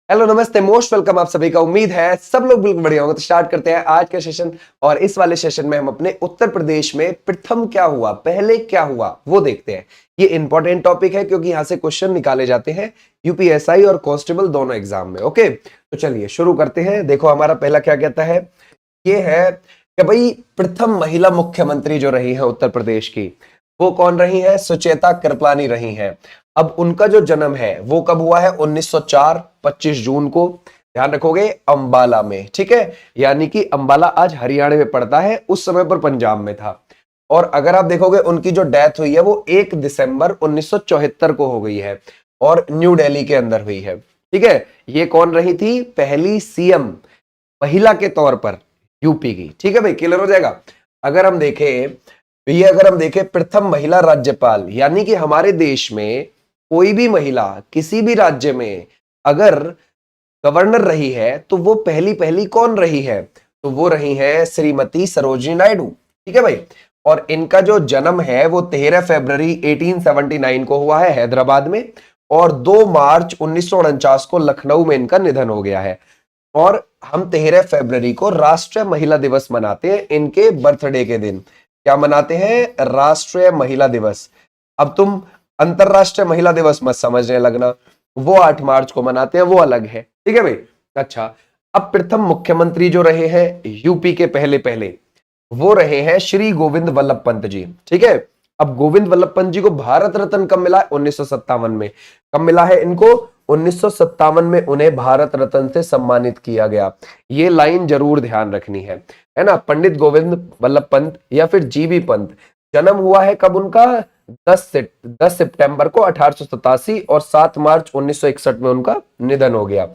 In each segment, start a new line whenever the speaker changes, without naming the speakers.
Hello नमस्ते most welcome आप सभी का। उम्मीद है सब लोग बिल्कुल बढ़िया होंगे। तो स्टार्ट करते हैं आज का सेशन। और इस वाले सेशन में हम अपने उत्तर प्रदेश में प्रथम क्या हुआ, पहले क्या हुआ वो देखते हैं। ये इंपॉर्टेंट टॉपिक है क्योंकि यहां से क्वेश्चन निकाले जाते हैं यूपीएसआई और कांस्टेबल दोनों एग्जाम में। ओके, तो चलिए शुरू करते हैं। देखो हमारा पहला क्या कहता है, ये है कि भाई प्रथम महिला मुख्यमंत्री जो रही है उत्तर प्रदेश की, वो कौन रही है? सुचेता कृपलानी रही हैं। अब उनका जो जन्म है वो कब हुआ है? 1904 25 जून को। ध्यान रखोगे, अंबाला में। ठीक है, यानी कि अंबाला आज हरियाणा में पड़ता है, उस समय पर पंजाब में था। और अगर आप देखोगे उनकी जो डेथ हुई है वो 1 दिसंबर 1974 को हो गई है और न्यू दिल्ली के अंदर हुई है। ठीक है, ये कौन रही थी? पहली सीएम महिला के तौर पर यूपी की। ठीक है भाई, क्लियर हो जाएगा। अगर हम देखें तो ये, अगर हम देखें प्रथम महिला राज्यपाल, यानी कि हमारे देश में कोई भी महिला किसी भी राज्य में अगर गवर्नर रही है तो वो पहली पहली कौन रही है? तो वो रही है श्रीमती सरोजिनी नायडू। ठीक है भाई, और इनका जो जन्म है वो 13 फरवरी 1879 को हुआ है हैदराबाद में, और 2 मार्च 1949 को लखनऊ में इनका निधन हो गया है। और हम 13 फरवरी को राष्ट्रीय महिला दिवस मनाते हैं इनके बर्थडे के दिन। क्या मनाते हैं? राष्ट्रीय महिला दिवस। अब तुम अंतरराष्ट्रीय महिला दिवस मत समझने लगना, वो 8 मार्च को मनाते हैं, वो अलग है। ठीक है भाई। अच्छा, अब प्रथम मुख्यमंत्री जो रहे हैं यूपी के पहले पहले, वो रहे हैं श्री गोविंद वल्लभ पंत जी। ठीक है, अब गोविंद वल्लभ पंत जी को भारत रत्न कब मिला है? 1957 में। कब मिला है इनको? 1957 में उन्हें भारत रत्न से सम्मानित किया गया। ये लाइन जरूर ध्यान रखनी है ना। पंडित गोविंद वल्लभ पंत या फिर जीबी पंत, जन्म हुआ है कब उनका? 10 सितंबर को 1887, और 7 मार्च 1961 में उनका निधन हो गया।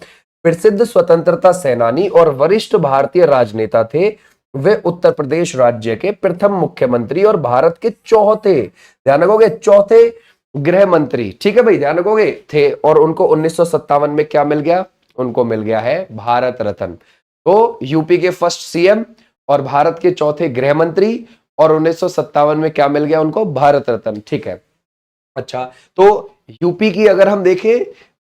प्रसिद्ध स्वतंत्रता सेनानी और वरिष्ठ भारतीय राजनेता थे। वे उत्तर प्रदेश राज्य के प्रथम मुख्यमंत्री और भारत के चौथे, ध्यान रखोगे, चौथे गृह मंत्री। ठीक है भाई, ध्यान रखोगे, थे। और उनको 1957 में क्या मिल गया? उनको मिल गया है भारत रत्न। तो यूपी के फर्स्ट सीएम और भारत के चौथे गृह मंत्री, और 1957 में क्या मिल गया उनको? भारत रत्न। ठीक है। अच्छा, तो यूपी की अगर हम देखें,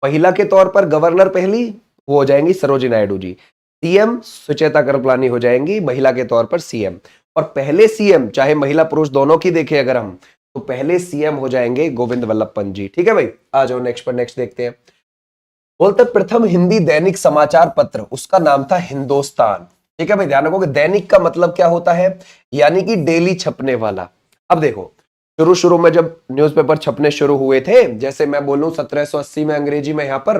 महिला के तौर पर गवर्नर पहली वो हो जाएंगी सरोजिनी नायडू जी। सीएम सुचेता कृपलानी हो जाएंगी महिला के तौर पर सीएम। और पहले सीएम चाहे महिला पुरुष दोनों की देखें अगर हम, तो पहले सीएम हो जाएंगे गोविंद वल्लभ पंत जी। ठीक है भाई, आ जाओ नेक्स्ट पर। नेक्स्ट देखते हैं। बोलते प्रथम हिंदी दैनिक समाचार पत्र, उसका नाम था हिंदुस्तान। ठीक है भाई, ध्यान रखोगे, दैनिक का मतलब क्या होता है? यानी कि डेली छपने वाला। अब देखो, शुरू शुरू में जब न्यूज़पेपर छपने शुरू हुए थे, जैसे मैं बोलूं 1780 में अंग्रेजी में यहाँ पर,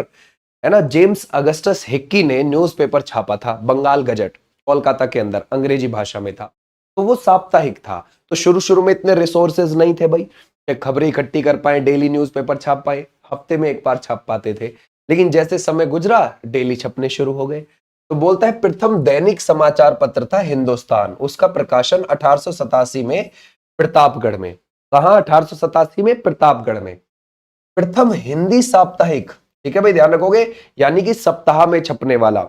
है ना, जेम्स अगस्टस हिक्की ने न्यूज़पेपर छापा था, बंगाल गजट, कोलकाता के अंदर, अंग्रेजी भाषा में था। तो वो साप्ताहिक था। तो शुरू शुरू में इतने रिसोर्सेज नहीं थे भाई कि खबरें इकट्ठी कर पाए, डेली न्यूज़पेपर छाप पाए, हफ्ते में एक बार छाप पाते थे। लेकिन जैसे समय गुजरा डेली छपने शुरू हो गए। तो बोलता है प्रथम दैनिक समाचार पत्र था हिंदुस्तान, उसका प्रकाशन 1887 में प्रतापगढ़ में। कहा? 1887 में प्रतापगढ़ में। प्रथम हिंदी साप्ताहिक, ठीक है भाई, ध्यान रखोगे, यानी कि सप्ताह में छपने वाला,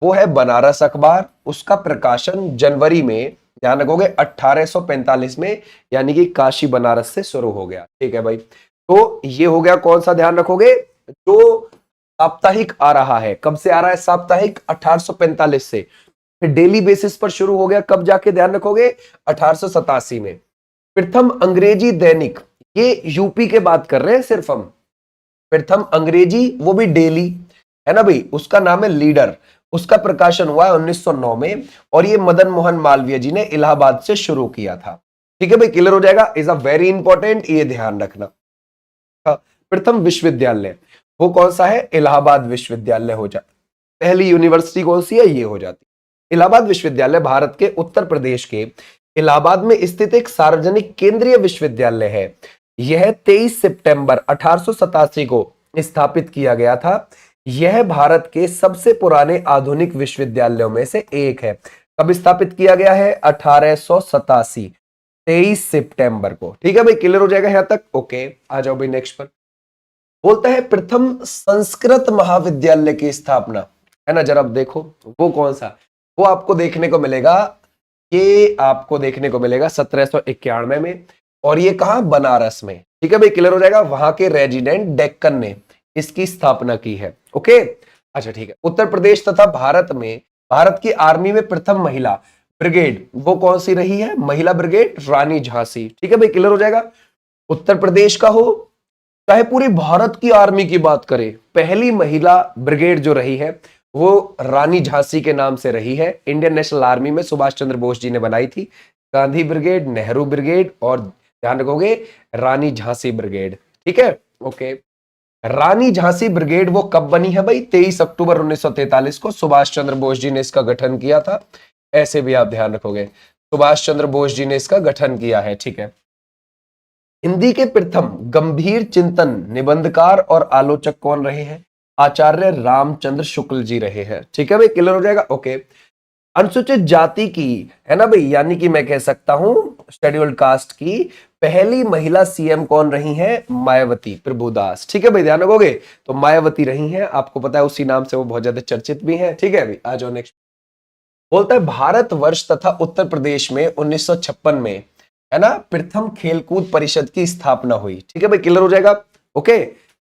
वो है बनारस अखबार। उसका प्रकाशन जनवरी में, ध्यान रखोगे, 1845 में, यानी कि काशी बनारस से शुरू हो गया। ठीक है भाई, तो ये हो गया कौन सा, ध्यान रखोगे, जो साप्ताहिक आ रहा है। कब से आ रहा है साप्ताहिक? 1845 से। फिर डेली बेसिस पर शुरू हो गया कब जाके, ध्यान रखोगे, 1887 में। प्रथम अंग्रेजी दैनिक, ये यूपी के बात कर रहे हैं सिर्फ हम। प्रथम अंग्रेजी, वो भी डेली, है ना भाई, उसका नाम है लीडर। उसका प्रकाशन हुआ है 1909 में, और ये मदन मोहन मालवीय जी ने इलाहाबाद से शुरू किया था। ठीक है भाई, क्लियर हो जाएगा। इज अ वेरी इंपॉर्टेंट, ये ध्यान रखना। प्रथम विश्वविद्यालय, वो कौन सा है? इलाहाबाद विश्वविद्यालय हो जाता। पहली यूनिवर्सिटी कौन सी है? ये हो जाती इलाहाबाद विश्वविद्यालय। भारत के उत्तर प्रदेश के इलाहाबाद में स्थित एक सार्वजनिक केंद्रीय विश्वविद्यालय है। यह 23 सितंबर 1887 को स्थापित किया गया था। यह भारत के सबसे पुराने आधुनिक विश्वविद्यालयों में से एक है। कब स्थापित किया गया है? 1887, 23 सितंबर को। ठीक है भाई, क्लियर हो जाएगा यहां तक? ओके, आ जाओ भाई नेक्स्ट पर। बोलता है प्रथम संस्कृत महाविद्यालय की स्थापना, है ना, जरा देखो वो कौन सा, वो आपको देखने को मिलेगा, ये आपको देखने को मिलेगा 1791 में। और ये कहा? बनारस में। ठीक है भाई, क्लियर हो जाएगा। वहां के रेजिडेंट डेक्कन ने इसकी स्थापना की है। ओके, अच्छा ठीक है, उत्तर प्रदेश तथा भारत की आर्मी में प्रथम महिला ब्रिगेड वो कौन सी रही है? महिला ब्रिगेड रानी झांसी। ठीक है भाई, क्लियर हो जाएगा। उत्तर प्रदेश का हो चाहे पूरी भारत की आर्मी की बात करें, पहली महिला ब्रिगेड जो रही है वो रानी झांसी के नाम से रही है। इंडियन नेशनल आर्मी में सुभाष चंद्र बोस जी ने बनाई थी। गांधी ब्रिगेड, नेहरू ब्रिगेड और ध्यान रखोगे रानी झांसी ब्रिगेड। ठीक है, ओके। रानी झांसी ब्रिगेड वो कब बनी है भाई? 23 अक्टूबर 1943 को सुभाष चंद्र बोस जी ने इसका गठन किया था। ऐसे भी आप ध्यान रखोगे, सुभाष चंद्र बोस जी ने इसका गठन किया है। ठीक है। हिंदी के प्रथम गंभीर चिंतन निबंधकार और आलोचक कौन रहे हैं? आचार्य रामचंद्र शुक्ल जी रहे हैं। ठीक है भाई, क्लियर हो जाएगा। ओके। अनुसूचित जाति की, है ना भाई, यानी कि मैं कह सकता हूं शेड्यूल्ड कास्ट की पहली महिला सीएम कौन रही हैं? मायावती प्रभुदास। ठीक है भाई, ध्यान रखोगे। तो मायावती रही हैं, आपको पता है उसी नाम से वो बहुत ज्यादा चर्चित भी हैं। ठीक है भाई, आ जाओ नेक्स्ट। बोलता है भारतवर्ष तथा उत्तर प्रदेश में 1956 में, है ना, प्रथम खेलकूद परिषद की स्थापना हुई। ठीक है भाई, क्लियर हो जाएगा। ओके।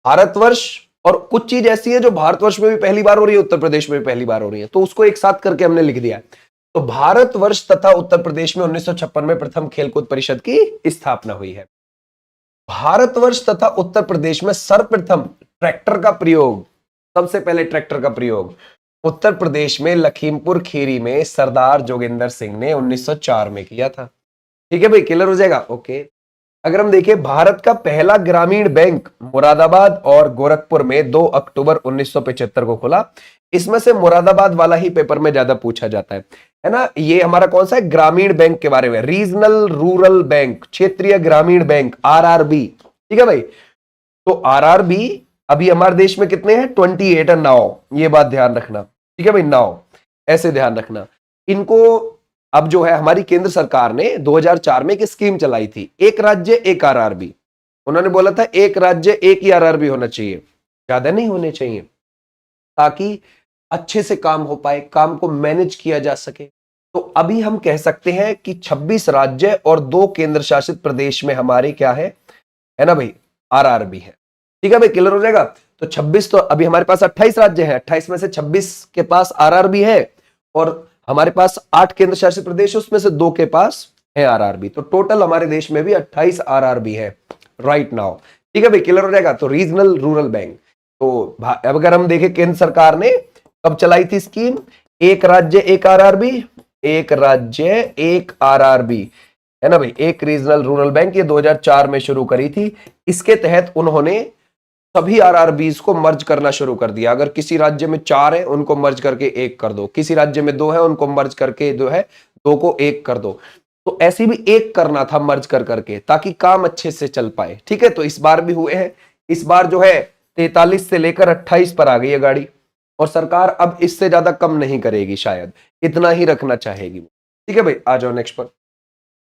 भारतवर्ष और कुछ चीज ऐसी है जो भारतवर्ष में भी पहली बार हो रही है, उत्तर प्रदेश में भी पहली बार हो रही है, तो उसको एक साथ करके हमने लिख दिया है। तो भारतवर्ष तथा उत्तर प्रदेश में 1956 में प्रथम खेलकूद परिषद की स्थापना हुई है। भारतवर्ष तथा उत्तर प्रदेश में सर्वप्रथम ट्रैक्टर का प्रयोग, सबसे पहले ट्रैक्टर का प्रयोग उत्तर प्रदेश में लखीमपुर खीरी में सरदार जोगिंदर सिंह ने 1904 में किया था। ठीक है भाई, क्लियर हो जाएगा। ओके। अगर हम देखें, भारत का पहला ग्रामीण बैंक मुरादाबाद और गोरखपुर में 2 अक्टूबर 1975 को खुला। इसमें से मुरादाबाद वाला ही पेपर में ज्यादा पूछा जाता है ना। ये हमारा कौन सा है? ग्रामीण बैंक के बारे में, रीजनल रूरल बैंक, क्षेत्रीय ग्रामीण बैंक, आरआरबी। ठीक है भाई। तो आरआरबी अभी हमारे देश में कितने हैं? 28 है, 9। ये बात ध्यान रखना। ठीक है भाई, 9 ऐसे ध्यान रखना इनको। अब जो है हमारी केंद्र सरकार ने 2004 में एक स्कीम चलाई थी, एक राज्य एक आरआरबी। उन्होंने बोला था एक राज्य एक ही आरआरबी होना चाहिए, ज्यादा नहीं होने चाहिए, ताकि अच्छे से काम हो पाए, काम को मैनेज किया जा सके। तो अभी हम कह सकते हैं कि 26 राज्य और 2 केंद्र शासित प्रदेश में हमारे क्या है ना भाई, आरआरबी है। ठीक है भाई, क्लियर हो जाएगा। तो 26, तो अभी हमारे पास 28 राज्य हैं, 28 में से 26 के पास आरआरबी है और हमारे पास 8 केंद्र शासित प्रदेश, उसमें से 2 के पास है आरआरबी। तो टोटल हमारे देश में भी 28 आरआरबी है राइट नाउ। ठीक है भाई, क्लियर हो जाएगा। तो रीजनल रूरल बैंक, तो अब अगर हम देखें केंद्र सरकार ने कब चलाई थी स्कीम, एक राज्य एक आरआरबी, एक राज्य एक आरआरबी, है ना भाई, एक रीजनल रूरल बैंक, ये 2004 में शुरू करी थी। इसके तहत उन्होंने सभी आरआरबीज को मर्ज करना शुरू कर दिया। अगर किसी राज्य में 4 है उनको मर्ज करके 1 कर दो, किसी राज्य में 2 है उनको मर्ज करके 2 को 1 कर दो। तो ऐसी भी 1 करना था मर्ज कर करके, ताकि काम अच्छे से चल पाए। ठीक है, तो इस बार भी हुए हैं। इस बार जो है 43 से लेकर 28 पर आ गई है गाड़ी, और सरकार अब इससे ज्यादा कम नहीं करेगी, शायद इतना ही रखना चाहेगी। ठीक है भाई, आ जाओ नेक्स्ट पर।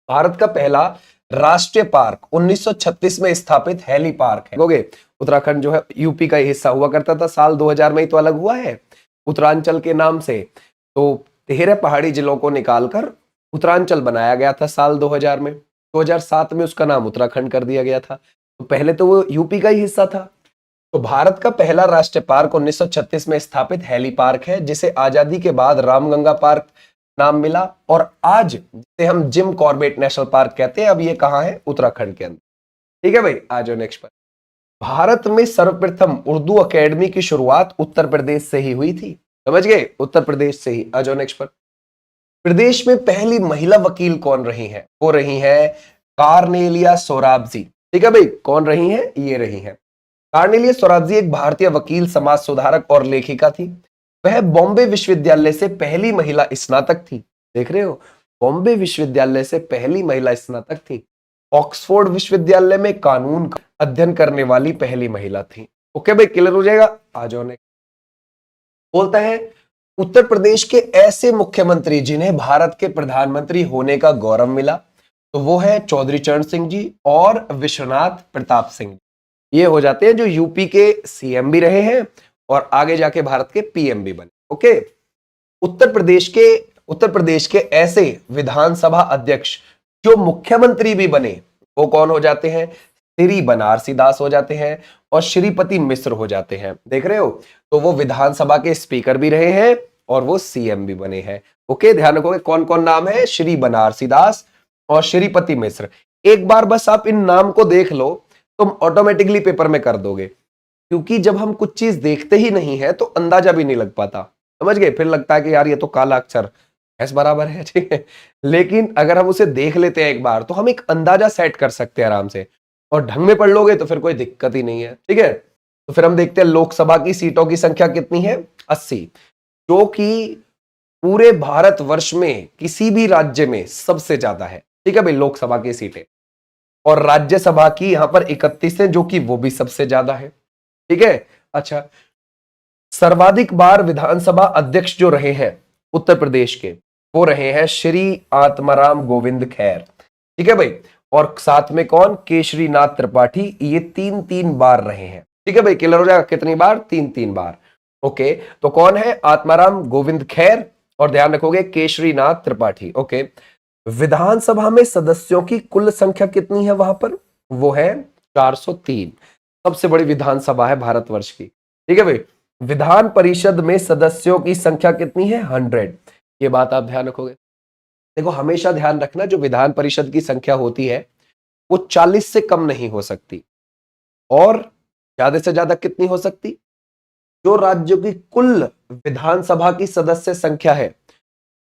भारत का पहला राष्ट्रीय पार्क 1936 में स्थापित हैली पार्क है। उत्तराखंड जो है यूपी का हिस्सा हुआ करता था, साल 2000 में ही तो अलग हुआ है उत्तरांचल के नाम से। तो 13 पहाड़ी जिलों को निकालकर उत्तरांचल बनाया गया था साल 2000 में। 2007 में उसका नाम उत्तराखंड कर दिया गया था, तो पहले तो वो यूपी का ही हिस्सा था। तो भारत का पहला राष्ट्रीय पार्क 1936 में स्थापित हैली पार्क है, जिसे आजादी के बाद रामगंगा पार्क नाम मिला, और आज जिसे हम जिम कॉर्बेट नेशनल पार्क कहते हैं, अब ये कहाँ है? उत्तराखंड के अंदर। ठीक है भाई, आ जाओ नेक्स्ट पर। भारत में सर्वप्रथम उर्दू एकेडमी की शुरुआत उत्तर प्रदेश से ही हुई थी। समझ गए, उत्तर प्रदेश से ही। आ जाओ नेक्स्ट पर। प्रदेश में पहली महिला वकील कौन रही है? वो रही है कार्नेलिया सोराबजी। ठीक है भाई, कौन रही है? ये रही है कार्नेलिया सोराबजी। एक भारतीय वकील, समाज सुधारक और लेखिका थी। वह बॉम्बे विश्वविद्यालय से पहली महिला स्नातक थी। देख रहे हो, बॉम्बे विश्वविद्यालय से पहली महिला स्नातक थी। ऑक्सफोर्ड विश्वविद्यालय में कानून का अध्ययन करने वाली पहली महिला थी। ओके भाई, क्लियर हो जाएगा। आ जाओ नेक्स्ट। बोलता है उत्तर प्रदेश के ऐसे मुख्यमंत्री जिन्हें भारत के प्रधानमंत्री होने का गौरव मिला, तो वो है चौधरी चरण सिंह जी और विश्वनाथ प्रताप सिंह। ये हो जाते हैं जो यूपी के सीएम भी रहे हैं और आगे जाके भारत के पीएम भी बने। ओके। उत्तर प्रदेश के ऐसे विधानसभा अध्यक्ष जो मुख्यमंत्री भी बने, वो कौन हो जाते हैं? श्री बनारसी दास हो जाते हैं और श्रीपति मिश्र हो जाते हैं। देख रहे हो, तो वो विधानसभा के स्पीकर भी रहे हैं और वो सीएम भी बने हैं। ओके, ध्यान रखोगे कौन कौन नाम है, श्री बनारसी दास और श्रीपति मिश्र। एक बार बस आप इन नाम को देख लो, तुम ऑटोमेटिकली पेपर में कर दोगे, क्योंकि जब हम कुछ चीज देखते ही नहीं है तो अंदाजा भी नहीं लग पाता, समझ गए। फिर लगता है कि यार ये तो काला अक्षर एस बराबर है, ठीक है, लेकिन अगर हम उसे देख लेते हैं एक बार तो हम एक अंदाजा सेट कर सकते हैं आराम से, और ढंग में पढ़ लोगे तो फिर कोई दिक्कत ही नहीं है, ठीक है। तो फिर हम देखते हैं लोकसभा की सीटों की संख्या कितनी है, 80, जो कि पूरे भारतवर्ष में किसी भी राज्य में सबसे ज्यादा है, ठीक है भाई, लोकसभा की सीटें। और राज्यसभा की यहां पर 31 है, जो कि वो भी सबसे ज्यादा है, ठीक है। अच्छा, सर्वाधिक बार विधानसभा अध्यक्ष जो रहे हैं उत्तर प्रदेश के, वो रहे हैं श्री आत्माराम गोविंद खैर, ठीक है भाई। और साथ में कौन, केशरीनाथ त्रिपाठी, ये 3-3 बार रहे हैं, ठीक है भाई। क्लियर हो जाएगा, कितनी बार, 3-3 बार। ओके, तो कौन है, आत्माराम गोविंद खैर, और ध्यान रखोगे केशरीनाथ त्रिपाठी। ओके, विधानसभा में सदस्यों की कुल संख्या कितनी है वहां पर, वो है 403, सबसे बड़ी विधानसभा है भारतवर्ष की, ठीक है भाई। विधान परिषद में सदस्यों की संख्या कितनी है, 100, ये बात आप ध्यान रखोगे। देखो हमेशा ध्यान रखना, जो विधान परिषद की संख्या होती है वो 40 से कम नहीं हो सकती, और ज्यादा से ज्यादा कितनी हो सकती, जो राज्यों की कुल विधानसभा की सदस्य संख्या है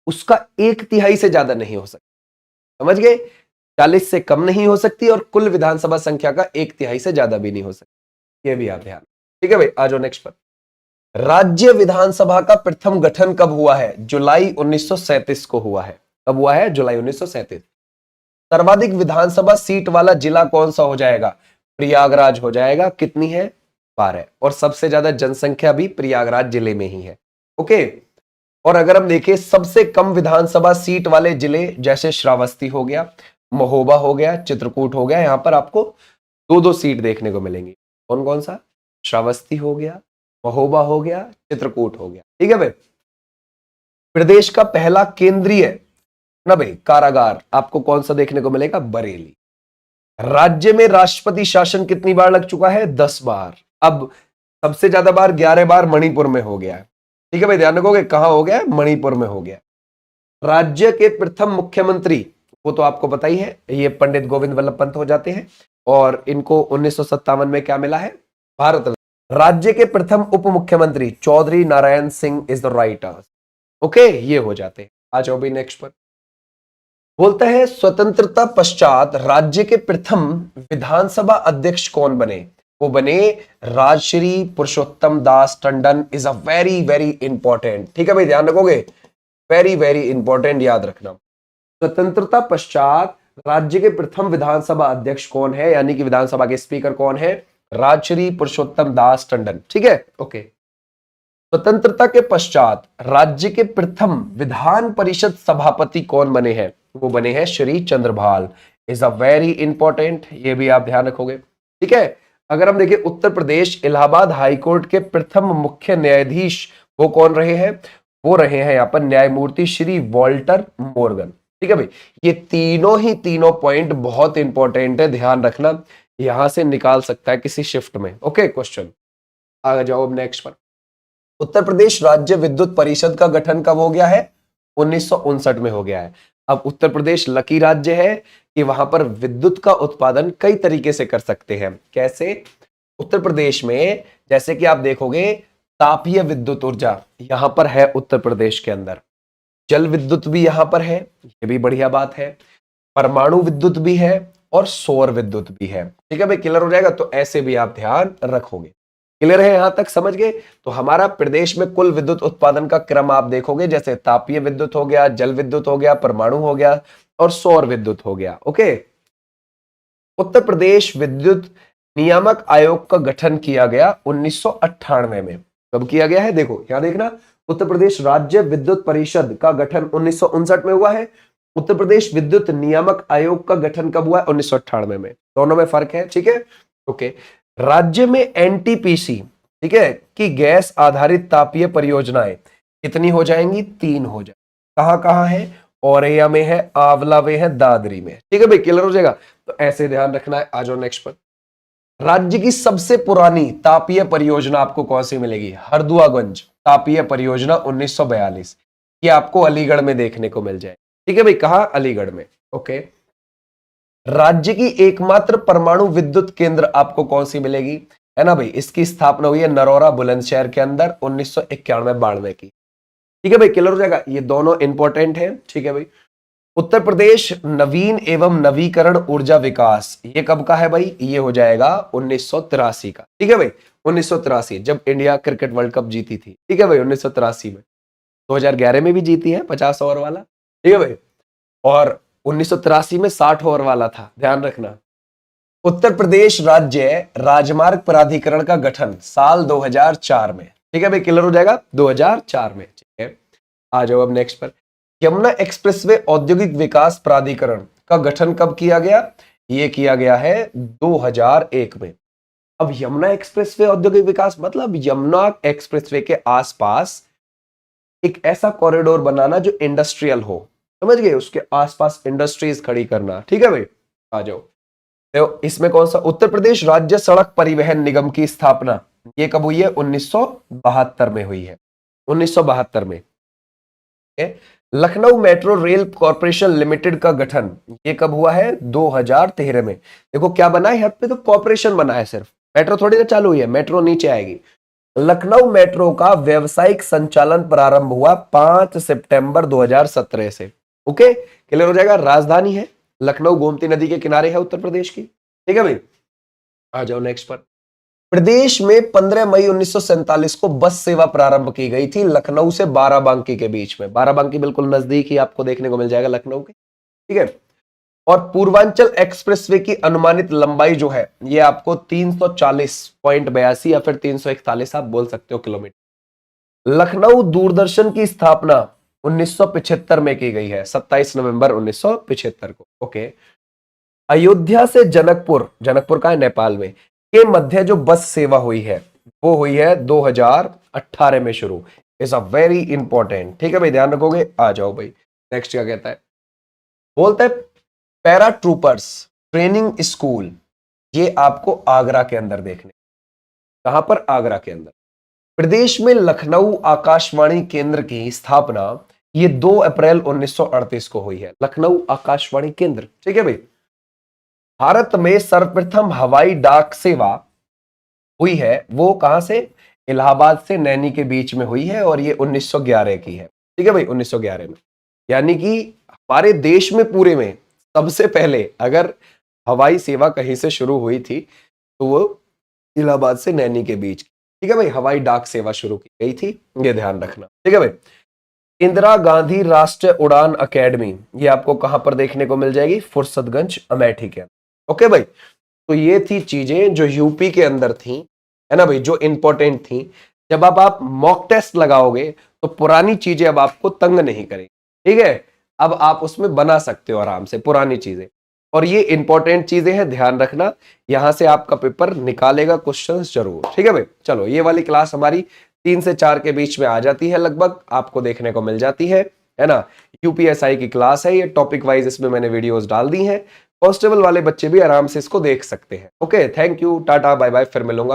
उसका 1/3 से ज्यादा नहीं हो सकती, समझ गए। 40 से कम नहीं हो सकती और कुल विधानसभा संख्या का 1/3 से ज्यादा भी नहीं हो सकती, ये भी आप ध्यान, ठीक है भाई। आ जाओ नेक्स्ट पर। राज्य विधानसभा का प्रथम गठन कब हुआ है, जुलाई 1937 को हुआ है। कब हुआ है, जुलाई 1937। सर्वाधिक विधानसभा सीट वाला जिला कौन सा हो जाएगा, प्रयागराज हो जाएगा, कितनी है, 12, और सबसे ज्यादा जनसंख्या भी प्रयागराज जिले में ही है। ओके, और अगर हम देखें सबसे कम विधानसभा सीट वाले जिले, जैसे श्रावस्ती हो गया, महोबा हो गया, चित्रकूट हो गया, यहां पर आपको 2-2 सीट देखने को मिलेंगी। कौन कौन सा, श्रावस्ती हो गया, महोबा हो गया, चित्रकूट हो गया, ठीक है भाई। प्रदेश का पहला केंद्रीय ना भाई कारागार आपको कौन सा देखने को मिलेगा, बरेली। राज्य में राष्ट्रपति शासन कितनी बार लग चुका है, 10 बार। अब सबसे ज्यादा बार 11 बार मणिपुर में हो गया है, ठीक है भाई, ध्यान रखोगे कहां हो गया है, मणिपुर में हो गया। राज्य के प्रथम मुख्यमंत्री, वो तो आपको पता ही है, ये पंडित गोविंद वल्लभ पंत हो जाते हैं, और इनको 1957 में क्या मिला है, भारत रत्न। राज्य के प्रथम उप मुख्यमंत्री Chaudhary Narayan Singh is the right answer. Okay, ये हो जाते हैं। आ जाओ भाई नेक्स्ट पर। बोलते हैं स्वतंत्रता पश्चात राज्य के प्रथम विधानसभा अध्यक्ष कौन बने, वो बने Rajshri Purushottam Das Tandon. Is a very very important, ठीक है भाई, ध्यान रखोगे, वेरी वेरी इंपॉर्टेंट, याद रखना। स्वतंत्रता पश्चात राज्य के प्रथम विधानसभा अध्यक्ष कौन है, यानी कि विधानसभा के स्पीकर कौन है, राजश्री पुरुषोत्तम दास टंडन, ठीक है। ओके, स्वतंत्रता के पश्चात राज्य के प्रथम विधान परिषद सभापति कौन बने हैं, वो बने हैं Shri Chandrabhal. Is a very important, ये भी आप ध्यान रखोगे, ठीक है। अगर हम देखें उत्तर प्रदेश इलाहाबाद हाईकोर्ट के प्रथम मुख्य न्यायाधीश वो कौन रहे हैं, वो रहे हैं यहाँ पर न्यायमूर्ति श्री वॉल्टर मोर्गन, ठीक है भाई। ये तीनों पॉइंट बहुत इंपॉर्टेंट है, ध्यान रखना, यहां से निकाल सकता है किसी शिफ्ट में। ओके, क्वेश्चन आ जाओ अब नेक्स्ट पर। उत्तर प्रदेश राज्य विद्युत परिषद का गठन कब हो गया है, 1959 में हो गया है। अब उत्तर प्रदेश लकी राज्य है कि वहां पर विद्युत का उत्पादन कई तरीके से कर सकते हैं। कैसे, उत्तर प्रदेश में जैसे कि आप देखोगे तापीय विद्युत ऊर्जा यहां पर है उत्तर प्रदेश के अंदर, जल विद्युत भी यहां पर है, ये भी बढ़िया बात है, परमाणु विद्युत भी है और सौर विद्युत भी है, ठीक है भाई, क्लियर हो जाएगा। तो ऐसे भी आप ध्यान रखोगे, क्लियर है, यहां तक समझ गए। तो हमारा प्रदेश में कुल विद्युत उत्पादन का क्रम आप देखोगे, जैसे तापीय विद्युत हो गया, जल विद्युत हो गया, परमाणु हो गया और सौर विद्युत हो गया। ओके, उत्तर प्रदेश विद्युत नियामक आयोग का गठन किया गया 1998 में। कब किया गया है, देखो यहां देखना, उत्तर प्रदेश राज्य विद्युत परिषद का गठन 1959 में हुआ है, उत्तर प्रदेश विद्युत नियामक आयोग का गठन कब हुआ है, 1998 में, दोनों में फर्क है, ठीक है। ओके, राज्य में एनटीपीसी, ठीक है, कि गैस आधारित तापीय परियोजनाएं कितनी हो जाएंगी, 3 हो जाएंगी। कहां कहां है, औरैया में है, आंवला में है, दादरी में, ठीक है भाई, क्लियर हो जाएगा। तो ऐसे ध्यान रखना है। आ जाओ नेक्स्ट पर। राज्य की सबसे पुरानी तापीय परियोजना आपको कौन सी मिलेगी? हरदुआगंज तापीय परियोजना 1942। ये आपको अलीगढ़ में देखने को मिल जाए। ठीक है भाई, कहा? अलीगढ़ में। ओके। राज्य की एकमात्र परमाणु विद्युत केंद्र आपको कौन सी मिलेगी? है ना भाई, इसकी स्थापना हुई है नरौरा बुलंदशहर के अंदर 1991-92 की। ठीक है भाई, क्लियर हो जाएगा? ये दोनों इंपॉर्टेंट है। ठीक है भाई। उत्तर प्रदेश नवीन एवं नवीकरण ऊर्जा विकास, ये कब का है भाई? ये हो जाएगा 1983 का। ठीक है भाई, 1983 जब इंडिया क्रिकेट वर्ल्ड कप जीती थी। ठीक है भाई, 1983 में। 2011 में भी जीती है 50 ओवर वाला। ठीक है भाई, और 1983 में 60 ओवर वाला था, ध्यान रखना। उत्तर प्रदेश राज्य राजमार्ग प्राधिकरण का गठन साल 2004 में। ठीक है भाई, क्लियर हो जाएगा? 2004 में। ठीक है, आ जाओ अब नेक्स्ट पर। यमुना एक्सप्रेसवे औद्योगिक विकास प्राधिकरण का गठन कब किया गया? ये किया गया है 2001 में। अब यमुना एक्सप्रेसवे औद्योगिक विकास मतलब यमुना एक्सप्रेसवे के आसपास एक ऐसा कॉरिडोर बनाना जो इंडस्ट्रियल हो, समझ गए? उसके आसपास इंडस्ट्रीज खड़ी करना। ठीक है भाई, आ जाओ। तो इसमें कौन सा? उत्तर प्रदेश राज्य सड़क परिवहन निगम की स्थापना ये कब हुई है? 1972 में हुई है। 1972 में। Lucknow metro rail corporation limited का गठन ये कब हुआ है? 2013 में। देखो क्या बना है यहाँ पे, तो कॉर्पोरेशन बना है, सिर्फ मेट्रो थोड़ी ना चालू हुई है, मेट्रो नीचे आएगी। लखनऊ मेट्रो का व्यावसायिक संचालन प्रारंभ हुआ 5 सितंबर 2017 से। ओके, क्लियर हो जाएगा? राजधानी है लखनऊ, गोमती नदी के किनारे है उत्तर प्रदेश की। ठीक है भाई, आ जाओ नेक्स्ट पर। प्रदेश में 15 मई 1947 को बस सेवा प्रारंभ की गई थी लखनऊ से बाराबंकी के बीच में। बाराबंकी बिल्कुल नजदीक ही आपको देखने को मिल जाएगा लखनऊ के। ठीक है, और पूर्वांचल एक्सप्रेसवे की अनुमानित लंबाई जो है ये आपको 340.82 या फिर 341 आप बोल सकते हो किलोमीटर। लखनऊ दूरदर्शन की स्थापना 1975 में की गई है, 27 नवंबर 1975 को। ओके। अयोध्या से जनकपुर, जनकपुर का है नेपाल में, के मध्य जो बस सेवा हुई है वो हुई है 2018 में शुरू। Is a very important. ठीक है भाई, ध्यान रखोगे? आ जाओ भाई नेक्स्ट क्या कहता है। बोलता है पैरा ट्रूपर्स ट्रेनिंग स्कूल, ये आपको आगरा के अंदर देखने। कहां पर? आगरा के अंदर। प्रदेश में लखनऊ आकाशवाणी केंद्र की स्थापना ये 2 अप्रैल 1938 को हुई है। लखनऊ आकाशवाणी केंद्र। ठीक है भाई। भारत में सर्वप्रथम हवाई डाक सेवा हुई है वो कहां से? इलाहाबाद से नैनी के बीच में हुई है और ये 1911 की है। ठीक है भाई, 1911 में। यानी कि हमारे देश में पूरे में सबसे पहले अगर हवाई सेवा कहीं से शुरू हुई थी तो वो इलाहाबाद से नैनी के बीच। ठीक है भाई, हवाई डाक सेवा शुरू की गई थी, ये ध्यान रखना। ठीक है भाई। इंदिरा गांधी राष्ट्रीय उड़ान अकेडमी ये आपको कहां पर देखने को मिल जाएगी? फुर्सतगंज अमेठी के अंदर। ओके भाई, तो ये थी चीजें जो यूपी के अंदर थी, है ना भाई, जो इंपॉर्टेंट थी। जब आप मॉक टेस्ट लगाओगे तो पुरानी चीजें अब आपको तंग नहीं करेंगी। ठीक है, अब आप उसमें बना सकते हो आराम से पुरानी चीजें, और ये इंपॉर्टेंट चीजें हैं, ध्यान रखना। यहां से आपका पेपर निकालेगा क्वेश्चंस जरूर। ठीक है भाई, चलो ये वाली क्लास हमारी 3 से 4 के बीच में आ जाती है, लगभग आपको देखने को मिल जाती है ना। यूपीएसआई की क्लास है ये, टॉपिक वाइज इसमें मैंने वीडियोस डाल दी हैं। कांस्टेबल वाले बच्चे भी आराम से इसको देख सकते हैं। Okay, thank you, tata bye bye, फिर मिलूंगा।